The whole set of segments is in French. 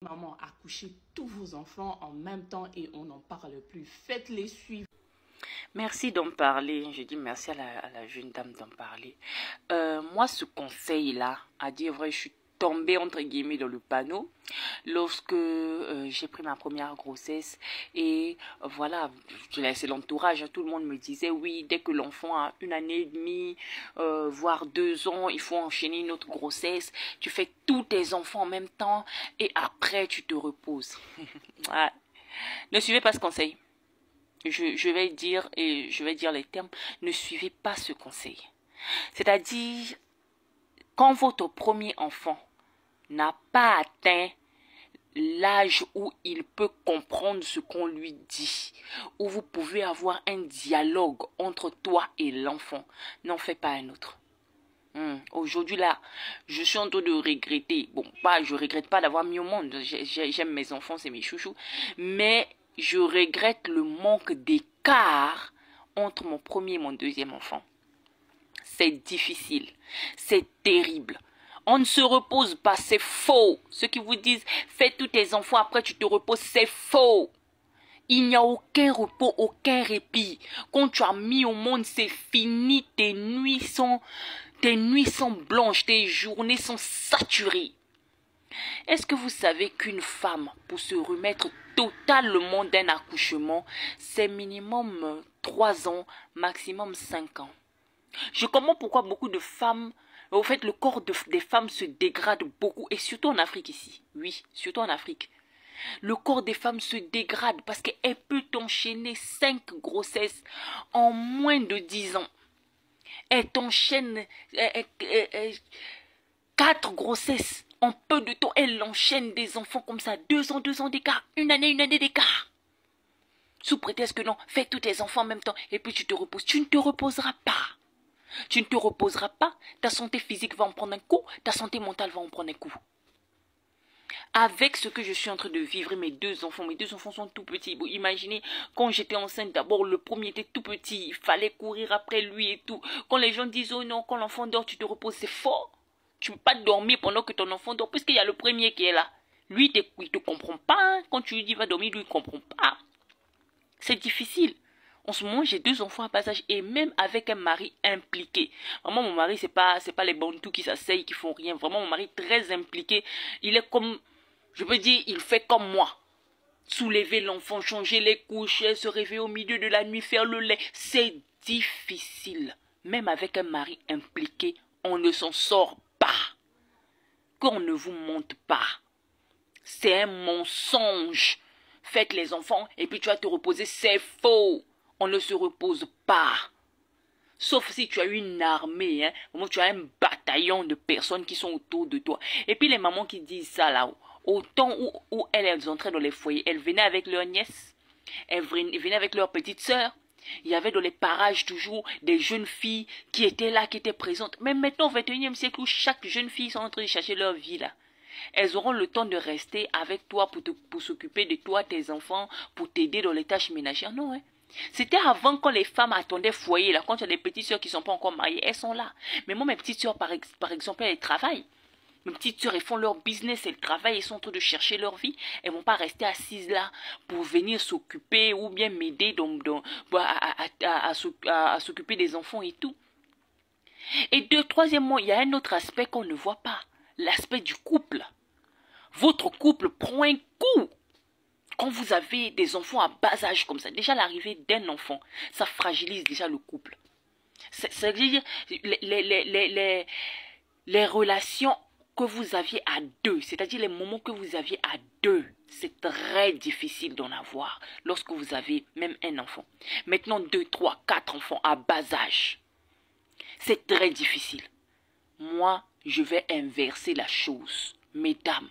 Maman, accouchez tous vos enfants en même temps et on n'en parle plus. Faites-les suivre. Merci d'en parler. Je dis merci à la jeune dame d'en parler. Moi, ce conseil-là, à dire vrai, je suis tombée entre guillemets dans le panneau lorsque j'ai pris ma première grossesse et voilà, c'est l'entourage, tout le monde me disait oui, dès que l'enfant a 1 année et demie, voire 2 ans, il faut enchaîner une autre grossesse, tu fais tous tes enfants en même temps et après tu te reposes. Ouais. Ne suivez pas ce conseil. Je vais dire, et je vais dire les termes, ne suivez pas ce conseil. C'est-à-dire, quand votre premier enfant n'a pas atteint l'âge où il peut comprendre ce qu'on lui dit, où vous pouvez avoir un dialogue entre toi et l'enfant, n'en fais pas un autre. Aujourd'hui là, je suis en train de regretter. Bon, je regrette pas d'avoir mis au monde. J'aime mes enfants, c'est mes chouchous. Mais je regrette le manque d'écart entre mon premier et mon deuxième enfant. C'est difficile. C'est terrible. On ne se repose pas, c'est faux. Ceux qui vous disent, fais tous tes enfants, après tu te reposes, c'est faux. Il n'y a aucun repos, aucun répit. Quand tu as mis au monde, c'est fini. Tes nuits sont blanches, tes journées sont saturées. Est-ce que vous savez qu'une femme, pour se remettre totalement d'un accouchement, c'est minimum 3 ans, maximum 5 ans? Je comprends pourquoi beaucoup de femmes, au fait, le corps des femmes se dégrade beaucoup, et surtout en Afrique ici. Oui, surtout en Afrique. Le corps des femmes se dégrade parce qu'elle peut enchaîner 5 grossesses en moins de 10 ans. Elle t'enchaîne 4 grossesses en peu de temps. Elle enchaîne des enfants comme ça, 2 ans, 2 ans d'écart, 1 année d'écart. Sous prétexte que non, fais tous tes enfants en même temps et puis tu te reposes. Tu ne te reposeras pas. Tu ne te reposeras pas. Ta santé physique va en prendre un coup, ta santé mentale va en prendre un coup. Avec ce que je suis en train de vivre, mes deux enfants sont tout petits. Bon, imaginez, quand j'étais enceinte, d'abord, le premier était tout petit. Il fallait courir après lui et tout. Quand les gens disent, oh non, quand l'enfant dort, tu te reposes, c'est faux. Tu ne peux pas dormir pendant que ton enfant dort, puisqu'il y a le premier qui est là. Lui, il te comprend pas. Hein. Quand tu lui dis, va dormir, lui, il ne comprend pas. C'est difficile. En ce moment, j'ai 2 enfants à bas âge et même avec un mari impliqué. Vraiment, mon mari, c'est pas les bantous qui s'asseyent, qui font rien. Vraiment, mon mari très impliqué. Il est comme... Je peux dire, il fait comme moi. Soulever l'enfant, changer les couches, se réveiller au milieu de la nuit, faire le lait. C'est difficile. Même avec un mari impliqué, on ne s'en sort pas. Qu'on ne vous monte pas. C'est un mensonge. Faites les enfants et puis tu vas te reposer. C'est faux. On ne se repose pas. Sauf si tu as une armée, hein, tu as un bataillon de personnes qui sont autour de toi. Et puis les mamans qui disent ça là-haut. Au temps où elles entraient dans les foyers, elles venaient avec leurs nièces, elles venaient avec leurs petites sœurs. Il y avait dans les parages toujours des jeunes filles qui étaient là, qui étaient présentes. Mais maintenant, au XXIe siècle, où chaque jeune fille est en train de chercher leur vie là, elles auront le temps de rester avec toi pour s'occuper de toi, tes enfants, pour t'aider dans les tâches ménagères. Non, hein. C'était avant quand les femmes attendaient foyer là, quand il y a des petites sœurs qui ne sont pas encore mariées, elles sont là. Mais moi, mes petites sœurs, par exemple, elles travaillent. Mes petites sœurs, elles font leur business, elles travaillent, elles sont en train de chercher leur vie. Elles ne vont pas rester assises là pour venir s'occuper ou bien m'aider à s'occuper des enfants et tout. Et troisièmement, il y a un autre aspect qu'on ne voit pas. L'aspect du couple. Votre couple prend un coup. Quand vous avez des enfants à bas âge comme ça, déjà l'arrivée d'un enfant, ça fragilise déjà le couple. C'est-à-dire, les relations que vous aviez à deux, c'est-à-dire les moments que vous aviez à deux, c'est très difficile d'en avoir lorsque vous avez même un enfant. Maintenant, 2, 3, 4 enfants à bas âge, c'est très difficile. Moi, je vais inverser la chose. Mesdames,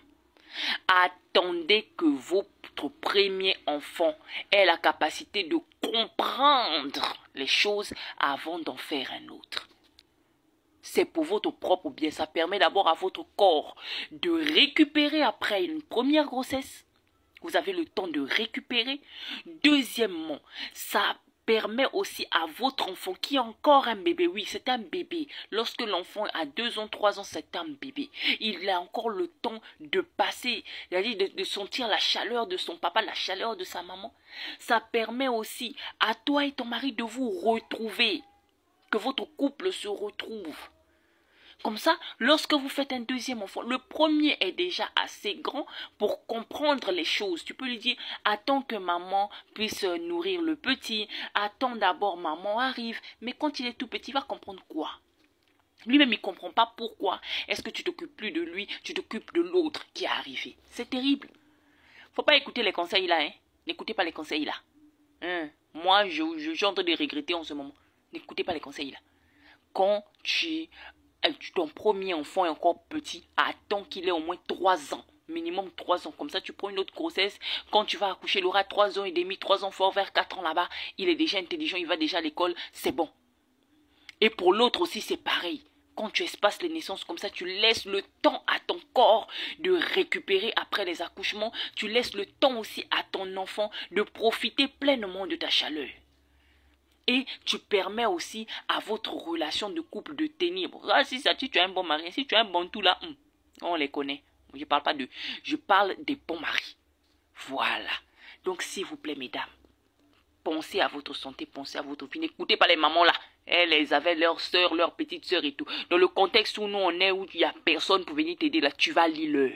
attendez que votre premier enfant ait la capacité de comprendre les choses avant d'en faire un autre. C'est pour votre propre bien. Ça permet d'abord à votre corps de récupérer après une première grossesse. Vous avez le temps de récupérer. Deuxièmement, ça permet aussi à votre enfant, qui est encore un bébé, oui, c'est un bébé. Lorsque l'enfant a 2 ans, 3 ans, c'est un bébé. Il a encore le temps de passer, c'est-à-dire de sentir la chaleur de son papa, la chaleur de sa maman. Ça permet aussi à toi et ton mari de vous retrouver, que votre couple se retrouve. Comme ça, lorsque vous faites un deuxième enfant, le premier est déjà assez grand pour comprendre les choses. Tu peux lui dire, attends que maman puisse nourrir le petit, attends d'abord maman arrive. Mais quand il est tout petit, il va comprendre quoi? Lui-même, il ne comprend pas pourquoi. Est-ce que tu t'occupes plus de lui, tu t'occupes de l'autre qui est arrivé? C'est terrible. Faut pas écouter les conseils là, hein. N'écoutez pas les conseils là. Moi, je suis en train de regretter en ce moment. N'écoutez pas les conseils là. Quand ton premier enfant est encore petit, attends qu'il ait au moins 3 ans. Minimum 3 ans. Comme ça, tu prends une autre grossesse. Quand tu vas accoucher, il aura 3 ans et demi, 3 ans fort, vers 4 ans là-bas. Il est déjà intelligent, il va déjà à l'école. C'est bon. Et pour l'autre aussi, c'est pareil. Quand tu espaces les naissances comme ça, tu laisses le temps à ton corps de récupérer après les accouchements. Tu laisses le temps aussi à ton enfant de profiter pleinement de ta chaleur. Et tu permets aussi à votre relation de couple de tenir. Si tu as un bon mari, si tu as un bon tout là, on les connaît. Je parle pas d'eux. Je parle des bons maris. Voilà. Donc s'il vous plaît, mesdames, pensez à votre santé, pensez à votre vie. N'écoutez pas les mamans là. Elles avaient leurs soeurs, leurs petites soeurs et tout. Dans le contexte où nous on est, où il n'y a personne pour venir t'aider là, tu vas lire.